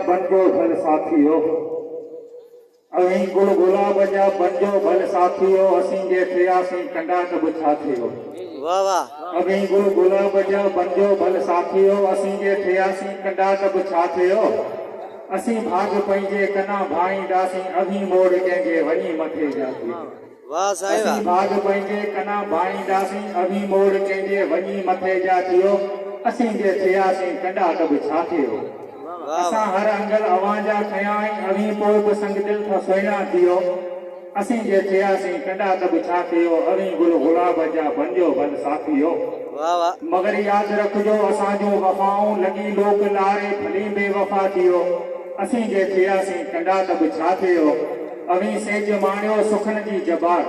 बनजो भल साथियो अवी गुल गुलाब जा बनजो भल साथियो असीं जे थियासीं कंडा त बि छा थियो। वाह वाह। अवी गुल गुलाब जा बनजो भल साथियो असीं जे थियासीं कंडा त बि छा थियो। असीं भाग पंहिंजे कना भाईंदासीं अभी मोड़ कंहिंजे वञी मथे जाती। वाह साहिब। असीं भाग पंहिंजे कना भाईंदासीं अभी मोड़ कंहिंजे वञी मथे जा थियो। असीं जे थियासीं कंडा त बि छा थियो। असां हर अंगल अवांजा थिया अभी पोइ बि संग दिल था सुहिणा थियो। असीं जे थियासीं कंडा त बि छा थियो। अवी गुल गुलाब जा बनजो भल साथियो। वाह वाह। मगर यादि रखिजो असांजूं वफ़ाऊं लॻी लोक लारे भली बेवफ़ा थियो। असीं जे थियासीं कंडा त बि छा थियो। अवी सेज माणियो सुखन जी जबार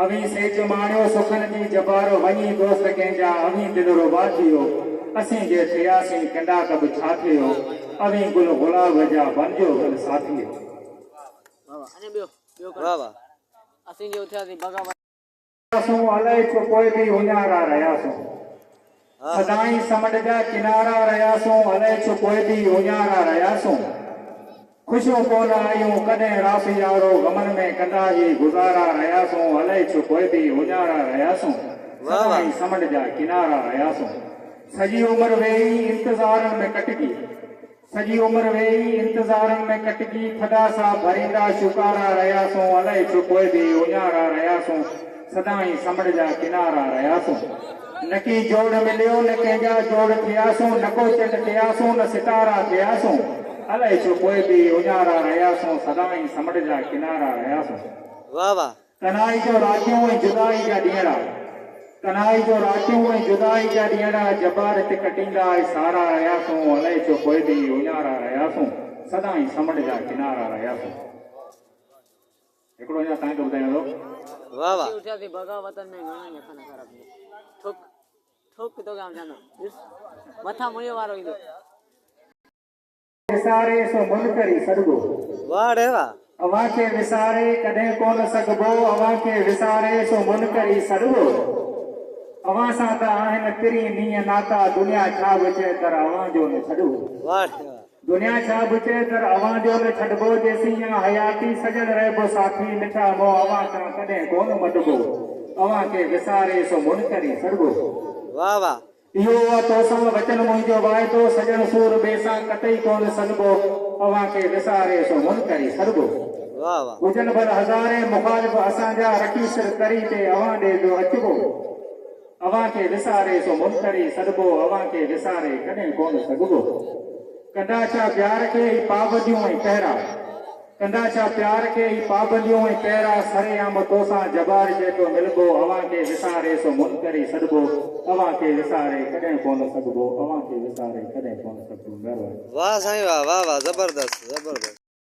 अवी सेज माणियो सुखन जी जबार वञी दोस्त कंहिंजा अवी दिलरुबा थियो। असीं जे थियासीं कंडा त बि छा थियो। अवी गुल गुलाब जा बनजो भल साथियो। वाह वाह। असीं जो थियासीं बगावत अलाए छो पोइ बि उञारा रहियासीं। सदाई समंड जा किनारा रहियासीं अलाए छो पोइ बि उञारा रहियासीं। खुशियूं कोन आयूं कॾहिं रास यारो गमन में कंदा ई गुज़ारा रहियासीं अलाए छो पोइ बि उञारा रहियासीं। सदाई समंड जा किनारा रहियासीं। सॼी उमिरि वेही इंतज़ारनि में कटिजी सॼी उमिरि वेही इंतज़ारनि में कटिजी थदा सां भरींदा शुकारा रहियासीं अलाए छो पोइ बि उञारा रहियासीं। सदाई समंड जा किनारा रहियासीं। न की जोड़ मिलियो न कंहिंजा जोड़ थियासीं न को चंड थियासीं न सितारा थियासीं अलाए छो पोइ बि उञारा रहियासीं। सदाई समंड जा किनारा रहियासीं। वाह वाह। तनाई जो रातियूं ऐं जुदाई जा ॾींहड़ा तनाई जो रातियूं ऐं जुदाई जा ॾींहड़ा जबार ते कटींदा सारा रहियासीं अलाए छो पोइ बि उञारा रहियासीं। सदाई समंड जा किनारा रहियासीं। हिकिड़ो अञा तव्हांखे ॿुधायां थो। वाह वाह। उठियासीं बगावतन में घणा खाना ख़राब ठोक ठोक तो काम जानो मथा मुड़ियो वारो ईंदो विसारे सो मन करी सॾिबो। वाह रे वाह। अवां खे विसारे कॾहिं कोन सघिबो अवां खे विसारे सो मन करी सॾिबो। अवां सां त आहिनि तिरी नीअ नाता दुनिया छा बि चए तर अवां जो न छॾिबो। वाह रे वाह। दुनिया छा बि चए तर अवां जो न छॾिबो। जेसीं हयाती सजण रहिबो साथी मिठा मोह अवां सां कॾहिं कोन मटिबो। अवां खे विसारे सो मन करी सॾिबो। वाह वाह। इहो आहे तोसां वचन मुंहिंजो वाइदो सजण सूर ॿिए सां कतई कोन सॾिबो। अवां खे विसारे सो मन करी सॾिबो। वाह वाह। हुजनि भल हज़ारे मुखालिफ़ असांजा रखी सिर करी ते अवां ॾे जो अचिबो। अवां खे विसारे सो मन करी सॾिबो। अवां खे विसारे कॾहिं कोन सघिबो। कंदा छा प्यार खे ई पाबंदियूं ऐं पहिरा कंदा छा प्यार खे ई पाबंदियूं ऐं पहिरा सरेआम तोसां जबार जेको मिलबो। अवां खे विसारे सो मन करी सॾिबो। अवां खे विसारे कॾहिं कोन सघिबो। अवां खे विसारे कॾहिं कोन सघिबो। वाह साईं वाह वाह वाह। जबरदस्त जबरदस्त।